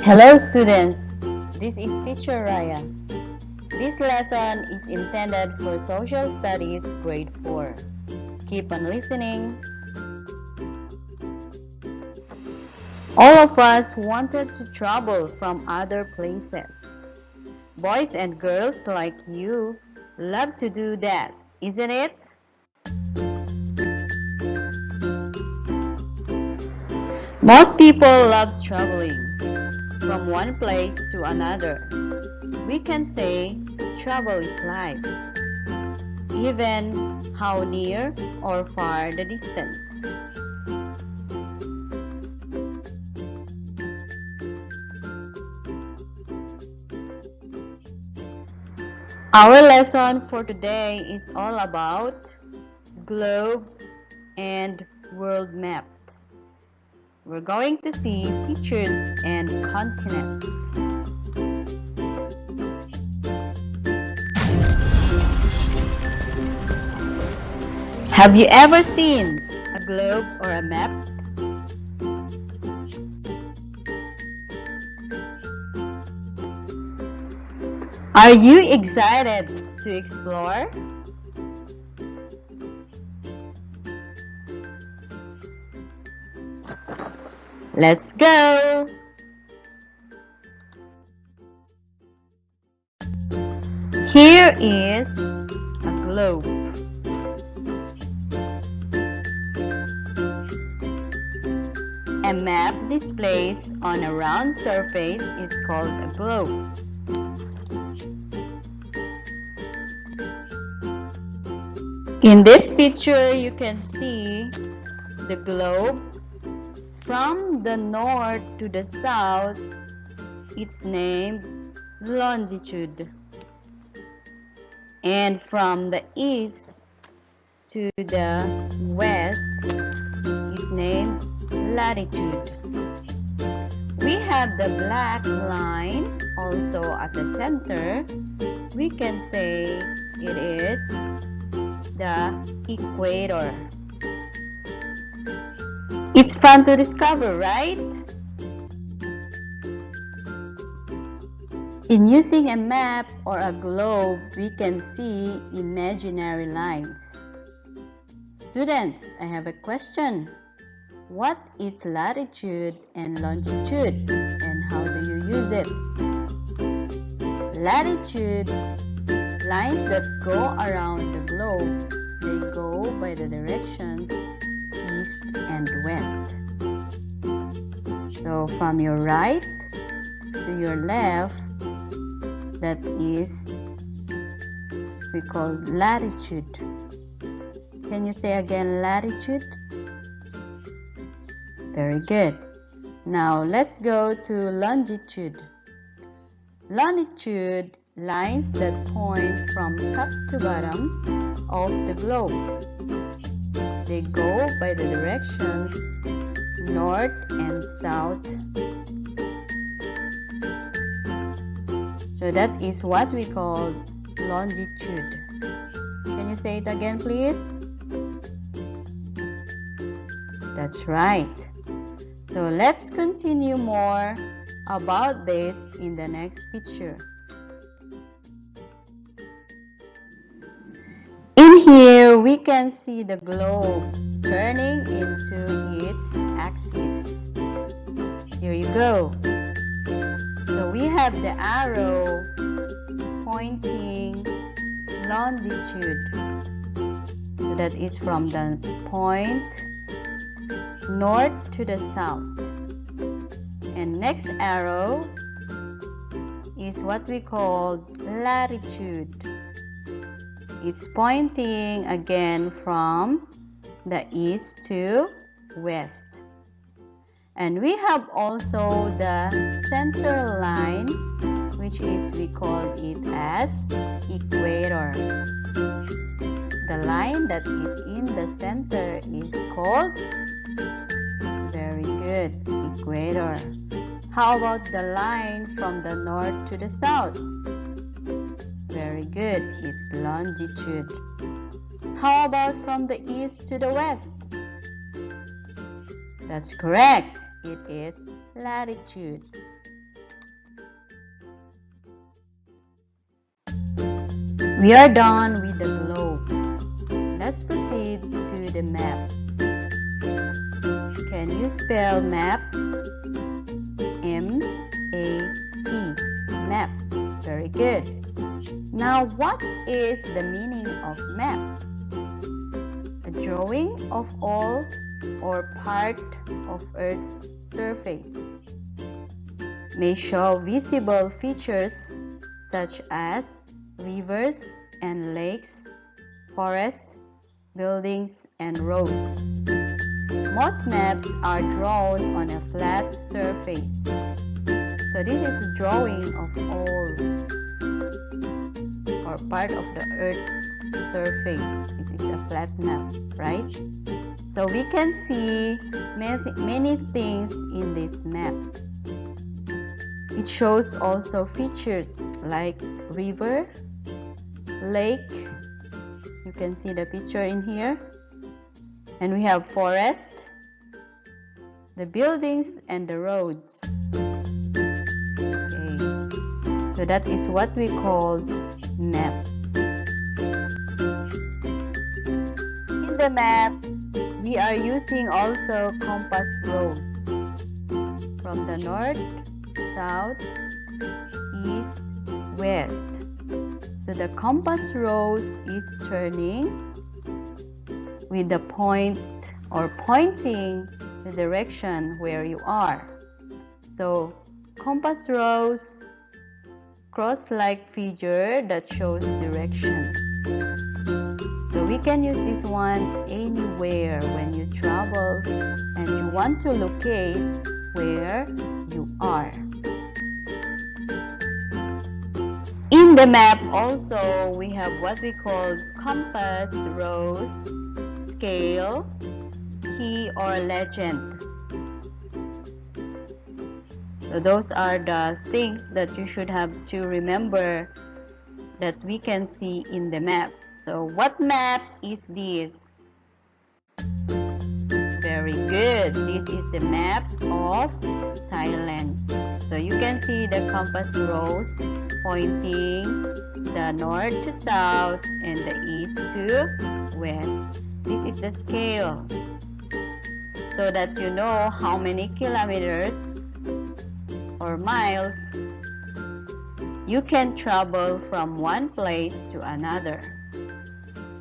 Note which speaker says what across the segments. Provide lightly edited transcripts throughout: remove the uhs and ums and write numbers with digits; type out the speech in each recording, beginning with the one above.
Speaker 1: Hello students, this is teacher Raya. This lesson is intended for Social Studies grade 4. Keep on listening. All of us wanted to travel from other places. Boys and girls like you love to do that, isn't it? Most people love traveling from one place to another. We can say travel is life, even how near or far the distance. Our lesson for today is all about globe and world map. We're going to see pictures and continents. Have you ever seen a globe or a map? Are you excited to explore? Let's go! Here is a globe. A map displayed on a round surface is called a globe. In this picture, you can see the globe. From the north to the south, it's named longitude. And from the east to the west, it's named latitude. We have the black line also at the center. We can say it is the equator. It's fun to discover, right? In using a map or a globe, we can see imaginary lines. Students, I have a question. What is latitude and longitude, and how do you use it? Latitude, lines that go around the globe. They go by the directions east and west. So from your right to your left, that is we call latitude. Can you say again latitude? Very good. Now let's go to longitude. Longitude, lines that point from top to bottom of the globe. They go by the directions north and south. So that is what we call longitude. Can you say it again, please? That's right. So let's continue more about this in the next picture. In here, we can see the globe turning into its axis. Here you go. So we have the arrow pointing longitude. So that is from the point north to the south. And next arrow is what we call latitude. It's pointing again from the east to west. And we have also the center line, which is we call it as equator. The line that is in the center is called, very good, equator. How about the line from the north to the south? Very good, it's longitude. How about from the east to the west? That's correct. It is latitude. We are done with the globe. Let's proceed to the map. Can you spell map? M-A-P. Map. Very good. Now, what is the meaning of map? A drawing of all or part of Earth's surface. May show visible features such as rivers and lakes, forests, buildings, and roads. Most maps are drawn on a flat surface. So this is a drawing of all or part of the Earth's surface. This is a flat map, right? So we can see many things in this map. It shows also features like river, lake. You can see the picture in here. And we have forest, the buildings, and the roads. Okay. So that is what we call map. In the map, we are using also compass rose from the north, south, east, west. So the compass rose is turning with the point or pointing the direction where you are. So compass rose, cross-like figure that shows direction. So we can use this one anywhere when you travel and you want to locate where you are. In the map also we have what we call compass, rose, scale, key, or legend. So those are the things that you should have to remember that we can see in the map. So what map is this? Very good. This is the map of Thailand. So you can see the compass rose pointing the north to south and the east to west. This is the scale, so that you know how many kilometers or miles you can travel from one place to another.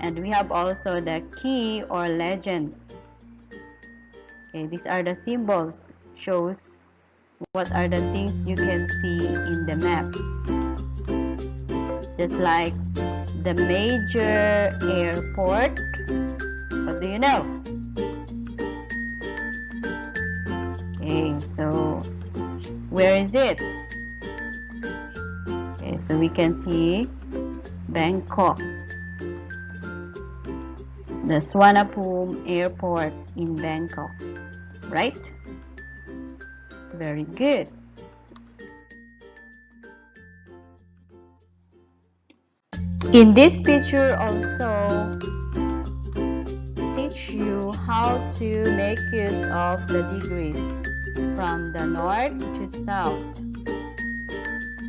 Speaker 1: And we have also the key or legend. Okay, these are the symbols, shows what are the things you can see in the map. Just like the major airport. What do you know? Okay, so where is it? Okay, so we can see Bangkok, the Suvarnabhumi airport in Bangkok, right? Very good. In this picture also teach you how to make use of the degrees from the north to south.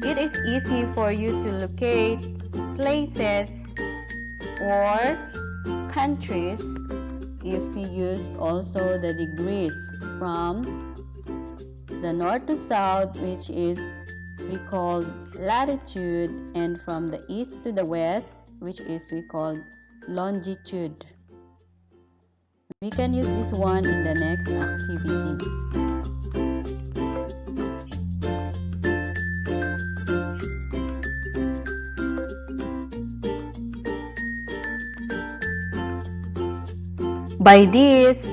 Speaker 1: It is easy for you to locate places or countries if you use also the degrees from the north to south, which is we call latitude, and from the east to the west, which is we call longitude. We can use this one in the next activity. By these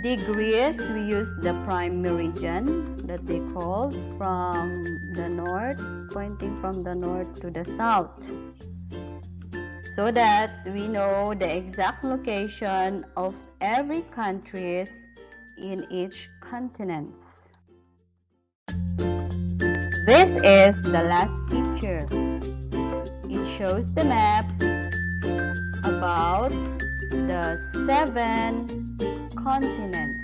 Speaker 1: degrees, we use the prime meridian that they call from the north, pointing from the north to the south, so that we know the exact location of every countries in each continent. This is the last picture. It shows the map about the 7 continents.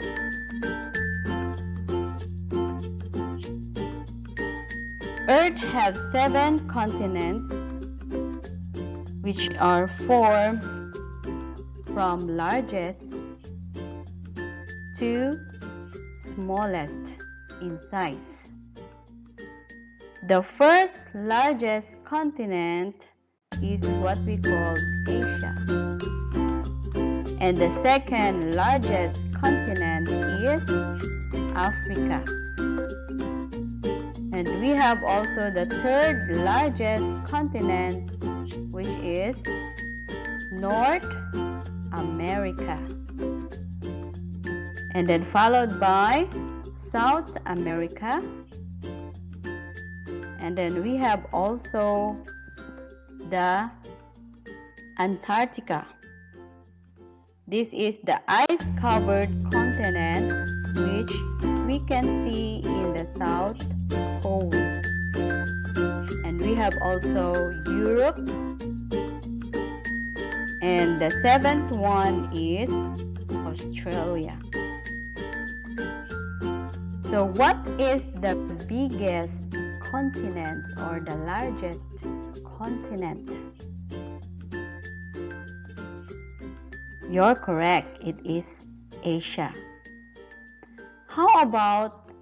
Speaker 1: Earth has 7 continents which are formed from largest to smallest in size. The first largest continent is what we call Asia. And the second largest continent is Africa. And we have also the third largest continent, which is North America. And then followed by South America. And then we have also the Antarctica. This is the ice-covered continent which we can see in the South Pole. And we have also Europe. And the seventh one is Australia. So what is the biggest continent or the largest continent? You're correct, it is Asia. How about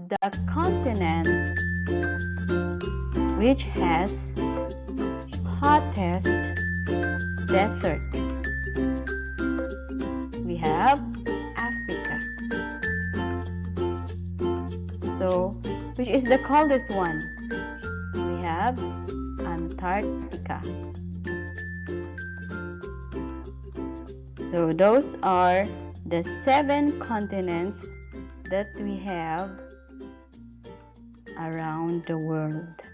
Speaker 1: the continent which has hottest desert? We have Africa. So, which is the coldest one? We have Antarctica. So those are the 7 continents that we have around the world.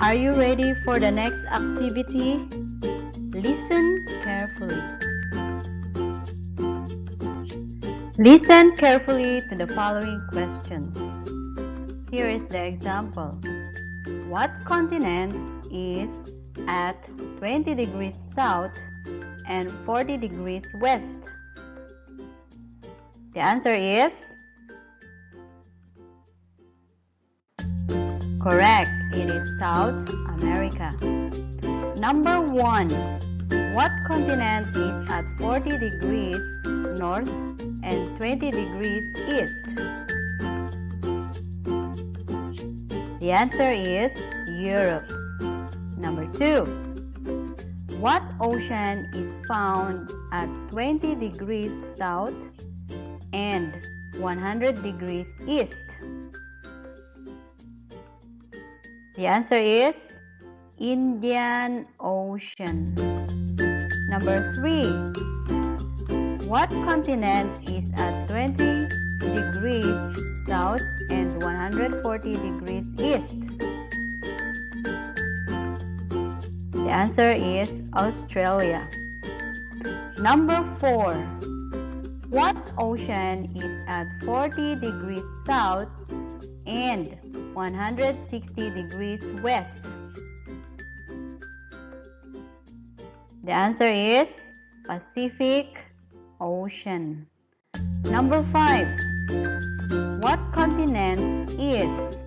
Speaker 1: Are you ready for the next activity? Listen carefully. Listen carefully to the following questions. Here is the example. What continent is at 20 degrees south and 40 degrees west? The answer is correct. It is South America. Number 1. What continent is at 40 degrees north and 20 degrees east? The answer is Europe. Number 2. What ocean is found at 20 degrees south and 100 degrees east? The answer is Indian Ocean. Number 3. What continent is at 20 degrees south and 140 degrees east? The answer is Australia. Number 4. What ocean is at 40 degrees south and 160 degrees west? The answer is Pacific Ocean. Number 5. What continent is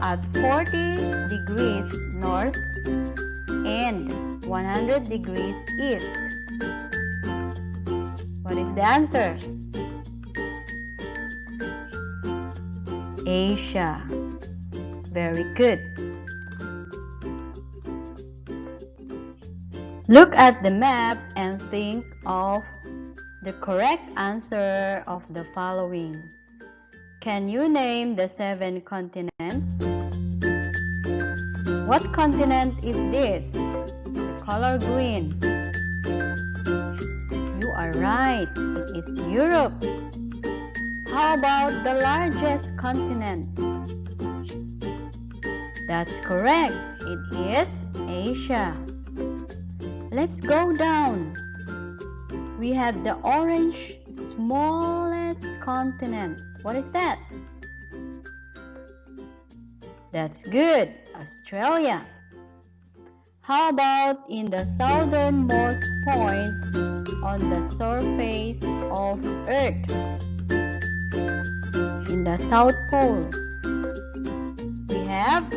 Speaker 1: at 40 degrees north and 100 degrees east? What is the answer? Asia. Very good. Look at the map and think of the correct answer of the following. Can you name the 7 continents? What continent is this? The color green? You are right. It is Europe. How about the largest continent? That's correct. It is Asia. Let's go down. We have the orange smallest continent. What is that? That's good. Australia. How about in the southernmost point on the surface of Earth? In the South Pole, we have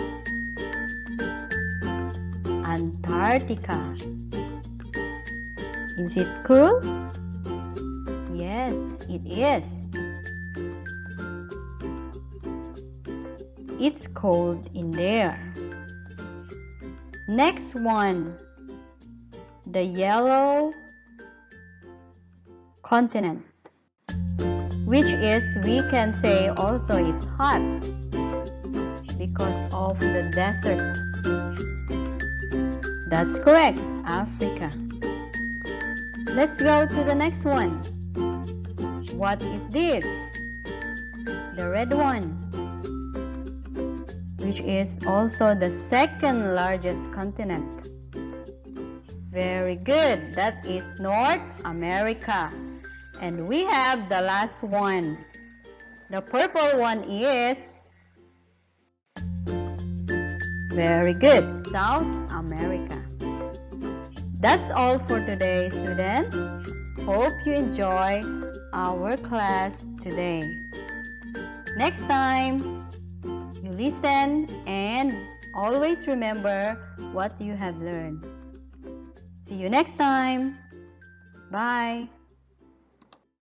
Speaker 1: Antarctica. Is it cool? Yes, it is. It's cold in there. Next one, the yellow continent, which is, we can say also it's hot because of the desert. That's correct, Africa. Let's go to the next one. What is this? The red one, which is also the second largest continent. Very good. That is North America. And we have the last one. The purple one is, very good, South America. That's all for today, students. Hope you enjoy our class today. Next time, you listen and always remember what you have learned. See you next time. Bye.